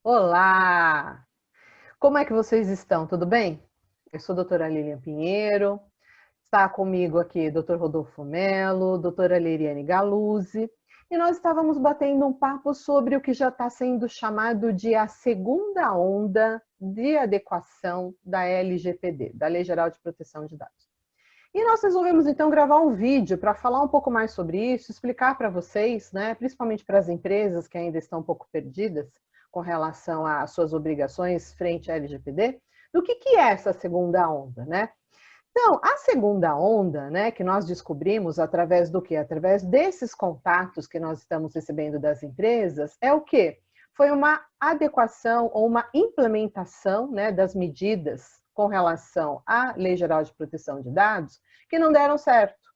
Olá! Como é que vocês estão? Tudo bem? Eu sou a doutora Lilian Pinheiro, está comigo aqui doutor Rodolfo Mello, doutora Leriane Galuzzi, e nós estávamos batendo um papo sobre o que já está sendo chamado de a segunda onda de adequação da LGPD, da Lei Geral de Proteção de Dados. E nós resolvemos então gravar um vídeo para falar um pouco mais sobre isso, explicar para vocês, né, principalmente para as empresas que ainda estão um pouco perdidas com relação às suas obrigações frente à LGPD, do que é essa segunda onda, né? Então, a segunda onda, né, que nós descobrimos através do quê? Através desses contatos que nós estamos recebendo das empresas, é o quê? Foi uma adequação ou uma implementação, né, das medidas com relação à Lei Geral de Proteção de Dados que não deram certo.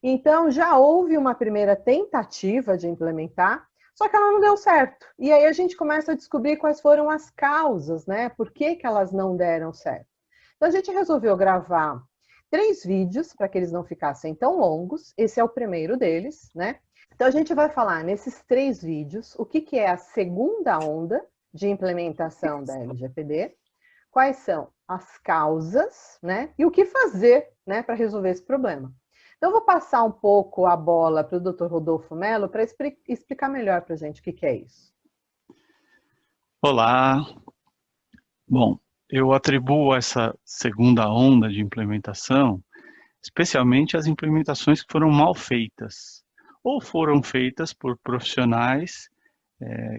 Então, já houve uma primeira tentativa de implementar, só que ela não deu certo. E aí a gente começa a descobrir quais foram as causas, né? Por que elas não deram certo. Então, a gente resolveu gravar 3 vídeos para que eles não ficassem tão longos. Esse é o primeiro deles, né? Então, a gente vai falar nesses 3 vídeos o que é a segunda onda de implementação da LGPD, quais são as causas, né? E o que fazer, né, para resolver esse problema. Então, eu vou passar um pouco a bola para o Dr. Rodolfo Mello para explicar melhor para a gente o que é isso. Olá. Bom, eu atribuo essa segunda onda de implementação, especialmente às implementações que foram mal feitas, ou foram feitas por profissionais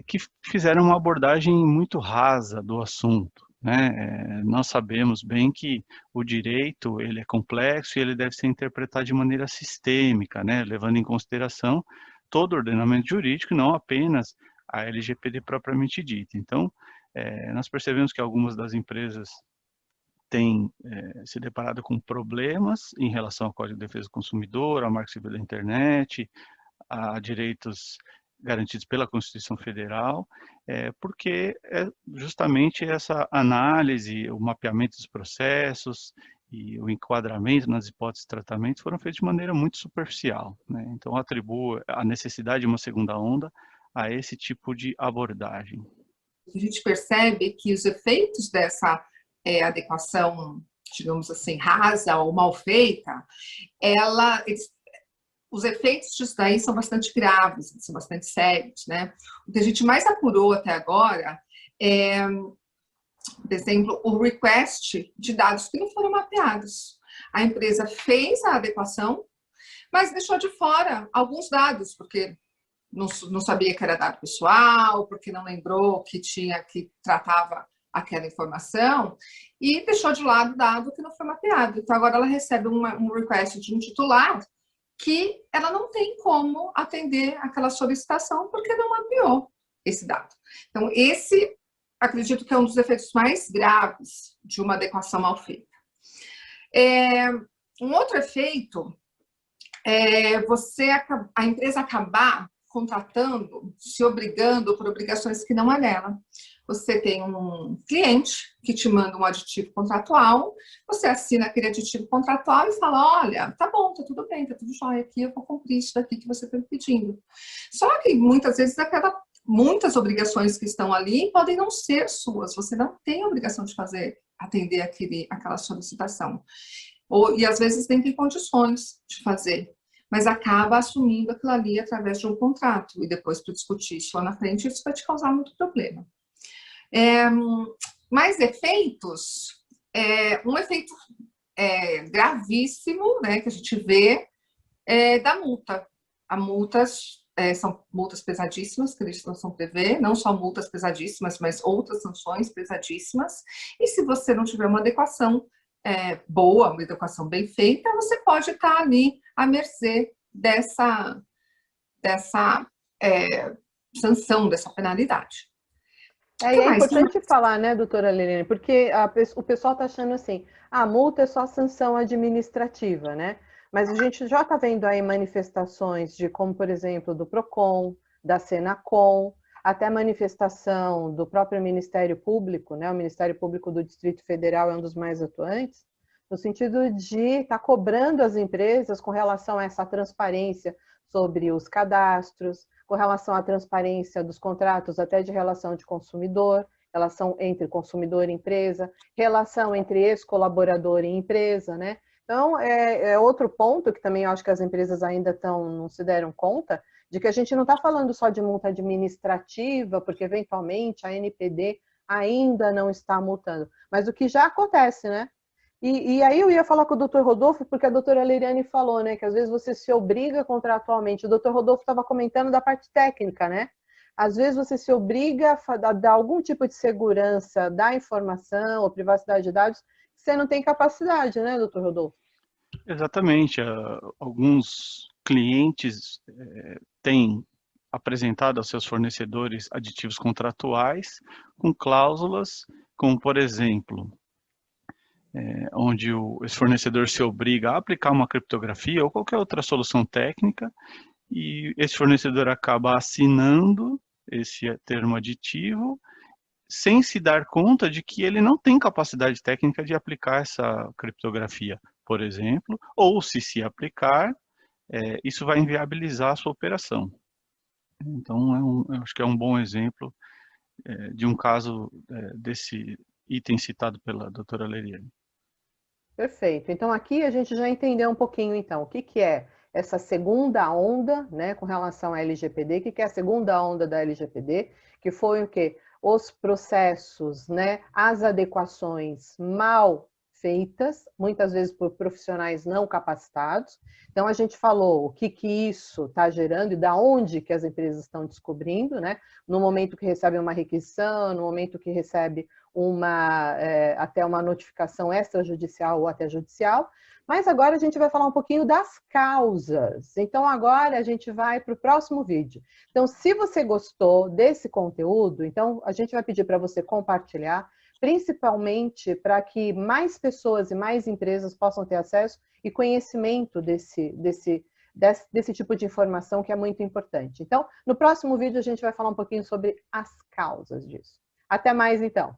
que fizeram uma abordagem muito rasa do assunto, né? Nós sabemos bem que o direito ele é complexo e ele deve ser interpretado de maneira sistêmica, né? Levando em consideração todo o ordenamento jurídico e não apenas a LGPD propriamente dita. Então, nós percebemos que algumas das empresas têm se deparado com problemas em relação ao Código de Defesa do Consumidor, ao Marco Civil da Internet, a direitos garantidos pela Constituição Federal, porque é justamente essa análise, o mapeamento dos processos e o enquadramento nas hipóteses de tratamento foram feitos de maneira muito superficial, né? Então, atribuo a necessidade de uma segunda onda a esse tipo de abordagem. A gente percebe que os efeitos dessa adequação, digamos assim, rasa ou mal feita, os efeitos disso daí são bastante graves, são bastante sérios, né? O que a gente mais apurou até agora é, por exemplo, o request de dados que não foram mapeados. A empresa fez a adequação, mas deixou de fora alguns dados, porque não sabia que era dado pessoal, porque não lembrou que tratava aquela informação, e deixou de lado dado que não foi mapeado. Então, agora ela recebe um request de um titular que ela não tem como atender aquela solicitação porque não mapeou esse dado. Então, esse, acredito que é um dos efeitos mais graves de uma adequação mal feita. Um outro efeito é a empresa acabar contratando, se obrigando por obrigações que não é dela. Você tem um cliente que te manda um aditivo contratual, você assina aquele aditivo contratual e fala, olha, tá bom, tá tudo bem, tá tudo jóia aqui, eu vou cumprir isso daqui que você está me pedindo. Só que muitas vezes muitas obrigações que estão ali podem não ser suas, você não tem a obrigação de atender aquela solicitação. E às vezes nem tem condições de fazer, mas acaba assumindo aquilo ali através de um contrato, e depois para discutir isso lá na frente, isso vai te causar muito problema. Mais efeitos, um efeito gravíssimo, né, que a gente vê, da multa. São multas pesadíssimas que a legislação prevê, não só multas pesadíssimas, mas outras sanções pesadíssimas, e se você não tiver uma adequação boa, uma adequação bem feita, você pode estar ali à mercê dessa sanção, dessa penalidade. E é importante falar, né, doutora Liliane, porque o pessoal está achando assim, a multa é só sanção administrativa, né? Mas a gente já está vendo aí manifestações de como, por exemplo, do PROCON, da Senacom, até manifestação do próprio Ministério Público, né? O Ministério Público do Distrito Federal é um dos mais atuantes, no sentido de estar cobrando as empresas com relação a essa transparência sobre os cadastros, com relação à transparência dos contratos, até de relação de consumidor, relação entre consumidor e empresa, relação entre ex-colaborador e empresa, né? Então, é outro ponto que também eu acho que as empresas ainda não se deram conta, de que a gente não está falando só de multa administrativa, porque eventualmente a NPD ainda não está multando, mas o que já acontece, né? E aí eu ia falar com o Dr. Rodolfo, porque a doutora Leriane falou, né, que às vezes você se obriga contratualmente. O Dr. Rodolfo estava comentando da parte técnica, né? Às vezes você se obriga a dar algum tipo de segurança da informação ou privacidade de dados que você não tem capacidade, né, Dr. Rodolfo? Exatamente. Alguns clientes têm apresentado aos seus fornecedores aditivos contratuais com cláusulas, como por exemplo, onde esse fornecedor se obriga a aplicar uma criptografia ou qualquer outra solução técnica, e esse fornecedor acaba assinando esse termo aditivo sem se dar conta de que ele não tem capacidade técnica de aplicar essa criptografia, por exemplo, ou se aplicar, isso vai inviabilizar a sua operação. Então, eu acho que é um bom exemplo de um caso desse item citado pela doutora Leriane. Perfeito. Então, aqui a gente já entendeu um pouquinho, então, o que é essa segunda onda, né, com relação à LGPD, o que é a segunda onda da LGPD, que foi o quê? Os processos, né, as adequações mal feitas, muitas vezes por profissionais não capacitados. Então, a gente falou o que isso está gerando e da onde que as empresas estão descobrindo, né, no momento que recebem uma requisição, no momento que recebe até uma notificação extrajudicial ou até judicial. Mas agora a gente vai falar um pouquinho das causas. Então agora a gente vai para o próximo vídeo. Então, se você gostou desse conteúdo, então a gente vai pedir para você compartilhar, principalmente para que mais pessoas e mais empresas possam ter acesso e conhecimento desse tipo de informação que é muito importante. Então, no próximo vídeo a gente vai falar um pouquinho sobre as causas disso. Até mais, então.